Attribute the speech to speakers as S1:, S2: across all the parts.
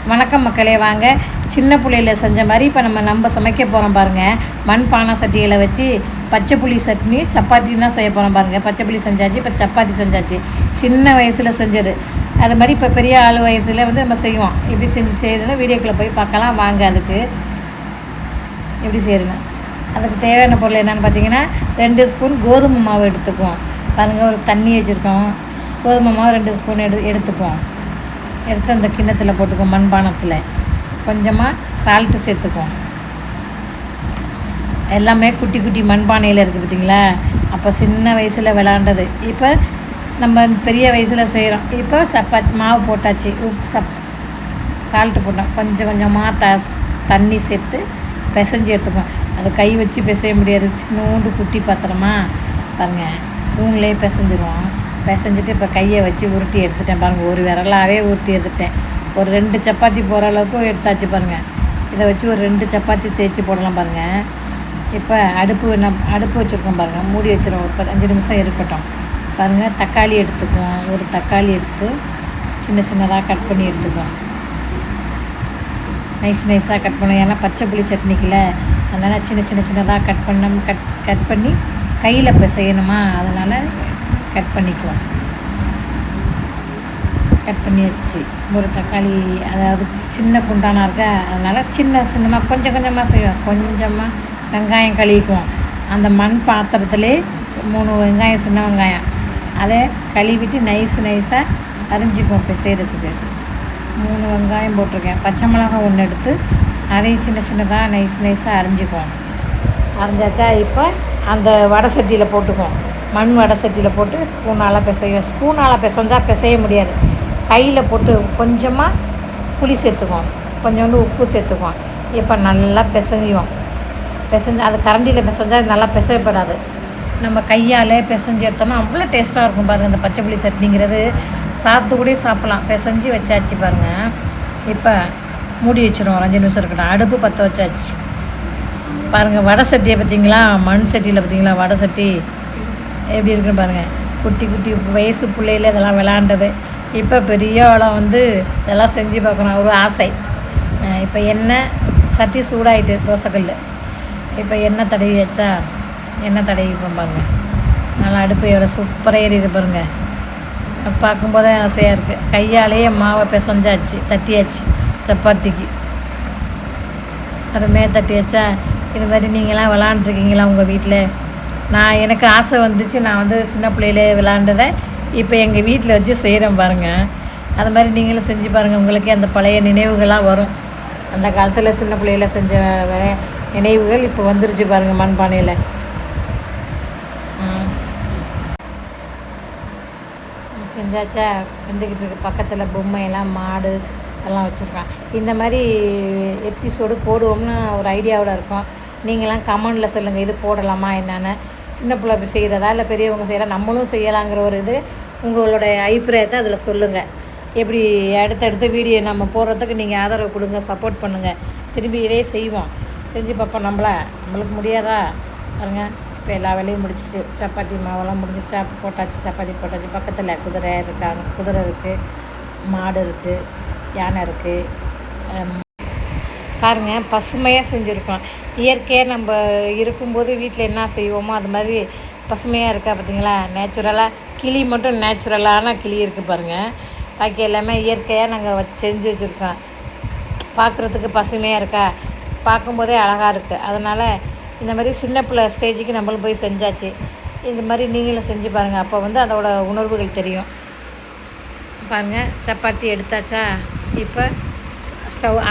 S1: வணக்கம் மக்களே, வாங்க சின்ன புள்ளையில் செஞ்ச மாதிரி இப்போ நம்ம சமைக்க போகிறோம் பாருங்கள். மண் பானை சட்டிகளை வச்சு பச்சை புளி சட்னி சப்பாத்தி தான் செய்ய போகிறோம் பாருங்கள். பச்சை புளி செஞ்சாச்சு, இப்போ சப்பாத்தி செஞ்சாச்சு. சின்ன வயசில் செஞ்சது அது மாதிரி இப்போ பெரிய ஆள் வயசில் நம்ம செய்வோம். எப்படி செஞ்சு செய்யறதுன்னு வீடியோக்குள்ளே போய் பார்க்கலாம் வாங்க. அதுக்கு எப்படி செய்யணுங்க, அதுக்கு தேவையான பொருள் என்னென்னு பார்த்தீங்கன்னா 2 ஸ்பூன் கோதுமை மாவு எடுத்துக்குவோம் பாருங்கள். ஒரு தண்ணி வச்சுருக்கோம். கோதுமை மாவு 2 ஸ்பூன் எடுத்துக்குவோம். எடுத்து அந்த கிண்ணத்தில் போட்டுக்குவோம். மண்பானத்தில் கொஞ்சமாக சால்ட்டு சேர்த்துக்குவோம். எல்லாமே குட்டி குட்டி மண்பானையில் இருக்குது பார்த்திங்களா. அப்போ சின்ன வயசில் விளாண்டது இப்போ நம்ம பெரிய வயசில் செய்கிறோம். இப்போ சப்பாத்தி மாவு போட்டாச்சு, சால்ட்டு போட்டோம். கொஞ்சம் கொஞ்சமாக தண்ணி சேர்த்து பிசைஞ்சு எடுத்துக்குவோம். அது கை வச்சு பிசைய முடியாது, சின்னோண்டு குட்டி பாத்திரமா பாருங்கள். ஸ்பூன்லேயே பிசைஞ்சிருவோம். பிசைஞ்சிட்டு இப்போ கையை வச்சு உருட்டி எடுத்துட்டேன் பாருங்கள். ஒரு விரலாகவே உருட்டி எடுத்துட்டேன். ஒரு 2 சப்பாத்தி போகிற அளவுக்கு எடுத்தாச்சு பாருங்கள். இதை வச்சு ஒரு 2 சப்பாத்தி தேய்ச்சி போடலாம் பாருங்கள். இப்போ அடுப்பு வச்சுருக்கோம் பாருங்கள். மூடி வச்சுருவோம். ஒரு 5 நிமிஷம் இருக்கட்டும் பாருங்கள். தக்காளி எடுத்துக்குவோம். ஒரு தக்காளி எடுத்து சின்ன சின்னதாக கட் பண்ணி எடுத்துக்குவோம். நைஸாக கட் பண்ணுவோம். ஏன்னா பச்சை புளி சட்னிக்கில் அதனால் சின்னதாக கட் பண்ணி கையில் பிசையணுமா, அதனால் கட் பண்ணிக்குவோம். கட் பண்ணி வச்சு ஒரு தக்காளி, அதாவது சின்ன குண்டானா இருக்கா, அதனால் சின்னமாக கொஞ்சமாக செய்வோம். கொஞ்சமாக வெங்காயம் கழுவிக்குவோம். அந்த மண் பாத்திரத்துலேயே 3 வெங்காயம், சின்ன வெங்காயம், அதை கழுவிட்டு நைஸாக அரிஞ்சிக்குவோம். பிசைகிறதுக்கு 3 வெங்காயம் போட்டிருக்கேன். பச்சை மிளகாய் 1 எடுத்து அதையும் சின்னதாக நைஸாக அரிஞ்சிக்குவோம். அரிஞ்சாச்சா இப்போ அந்த வடை சட்டியில் போட்டுக்குவோம். மண் வடை சட்டியில் போட்டு ஸ்பூனால் பிசைவோம். ஸ்பூனால் பிசைஞ்சால் பிசைய முடியாது. கையில் போட்டு கொஞ்சமாக புளி சேர்த்துக்குவோம், கொஞ்சோண்டு உப்பு சேர்த்துக்குவோம். இப்போ நல்லா பிசைவோம். பிசைஞ்சு அது கரண்டியில் பிசைஞ்சால் நல்லா பிசையப்படாது. நம்ம கையால் பிசைஞ்சு எடுத்தோம்னா அவ்வளோ டேஸ்ட்டாக இருக்கும் பாருங்கள். இந்த பச்சை புளி சட்னிங்கிறது சாப்பிட்டு கூட சாப்பிட்லாம். பிசைஞ்சு வச்சாச்சு பாருங்கள். இப்போ மூடி வச்சுருவோம். 5 நிமிஷம் இருக்கட்டும். அடுப்பு பற்ற வச்சாச்சு பாருங்கள். வடை சட்டியை பார்த்திங்களா, மண் சட்டியில் பார்த்திங்களா வடை சட்டி எப்படி இருக்குன்னு பாருங்கள். குட்டி வயசு பிள்ளையில் இதெல்லாம் விளாண்டது. இப்போ பெரிய ஆளாக இதெல்லாம் செஞ்சு பார்க்கணும் ஒரு ஆசை. இப்போ எண்ணெய் சட்டி சூடாகிட்டு தோசைக்கல். இப்போ எண்ணெய் தடவி வச்சா எண்ணெய் தடவிப்போம் பாருங்கள். நல்லா அடுப்பு எவ்வளோ சூப்பராக ஏறிது பாருங்கள். பார்க்கும்போதே ஆசையாக இருக்குது. கையாலேயே மாவை பிசைஞ்சாச்சு, தட்டியாச்சு சப்பாத்திக்கு. அருமையாக தட்டி வச்சா. இது மாதிரி நீங்களாம் விளாண்டுருக்கீங்களா உங்கள் வீட்டில்? எனக்கு ஆசை வந்துச்சு. நான் சின்ன பிள்ளையிலே விளாண்டதை இப்போ எங்கள் வீட்டில் வச்சு செய்கிறேன் பாருங்கள். அது மாதிரி நீங்களும் செஞ்சு பாருங்கள். உங்களுக்கே அந்த பழைய நினைவுகளாக வரும். அந்த காலத்தில் சின்ன பிள்ளையில செஞ்ச நினைவுகள் இப்போ வந்துருச்சு பாருங்கள் மண்பானையில். செஞ்சாச்சா, வந்துக்கிட்டு இருக்கு. பக்கத்தில் பொம்மையெல்லாம் மாடு அதெல்லாம் வச்சுருக்கான். இந்த மாதிரி எபிசோடு போடுவோம்னு ஒரு ஐடியாவோட இருக்கும். நீங்களாம் கமெண்டில் சொல்லுங்கள், இது போடலாமா என்னென்னு. சின்ன பிள்ளை செய்கிறதா இல்லை பெரியவங்க செய்கிறா, நம்மளும் செய்யலாங்கிற ஒரு இது உங்களுடைய அபிப்பிராயத்தை அதில் சொல்லுங்கள். எப்படி அடுத்தடுத்த வீடியோ நம்ம போடுறதுக்கு நீங்கள் ஆதரவு கொடுங்க, சப்போர்ட் பண்ணுங்கள். திரும்பி இதே செய்வோம், செஞ்சு பார்ப்போம். நம்மளுக்கு முடியாதா பாருங்கள். இப்போ எல்லா வேலையும் முடிச்சிச்சு. சப்பாத்தி மாவெல்லாம் முடிஞ்சிச்சு. போட்டாச்சு, சப்பாத்தி போட்டாச்சு. பக்கத்தில் குதிரை இருக்குது, மாடு இருக்குது, யானை இருக்குது பாருங்கள். பசுமையாக செஞ்சுருக்கோம். இயற்கையாக நம்ம இருக்கும்போது வீட்டில் என்ன செய்வோமோ அது மாதிரி பசுமையாக இருக்கா பார்த்திங்களா. நேச்சுரலாக கிளி மட்டும் நேச்சுரலான கிளி இருக்குது பாருங்கள். பாக்கி எல்லாமே இயற்கையாக நாங்கள் செஞ்சு வச்சுருக்கோம். பார்க்குறதுக்கு பசுமையாக இருக்கா, பார்க்கும்போதே அழகாக இருக்குது. அதனால் இந்த மாதிரி சின்ன பிள்ளை ஸ்டேஜுக்கு நம்மளும் போய் செஞ்சாச்சு. இந்த மாதிரி நீங்களும் செஞ்சு பாருங்கள். அப்போ அதோட உணர்வுகள் தெரியும் பாருங்கள். சப்பாத்தி எடுத்தாச்சா. இப்போ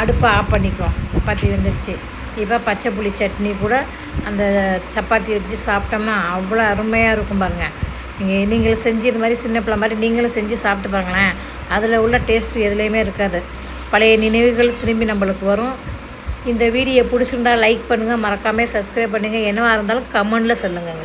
S1: அடுப்பை ஆஃப் பண்ணிக்குவோம். சப்பாத்தி வந்துருச்சு. இப்போ பச்சை புளி சட்னி கூட அந்த சப்பாத்தி வச்சு சாப்பிட்டோம்னா அவ்வளோ அருமையாக இருக்கும் பாருங்கள். நீங்களும் செஞ்சு இது மாதிரி சின்ன பிள்ளை மாதிரி நீங்களும் செஞ்சு சாப்பிட்டு பாருங்களேன். அதில் உள்ள டேஸ்ட்டு எதுலேயுமே இருக்காது. பழைய நினைவுகள் திரும்பி நம்மளுக்கு வரும். இந்த வீடியோ பிடிச்சிருந்தால் லைக் பண்ணுங்கள், மறக்காமல் சப்ஸ்கிரைப் பண்ணுங்கள். என்னவாக இருந்தாலும் கமெண்டில் சொல்லுங்கள்.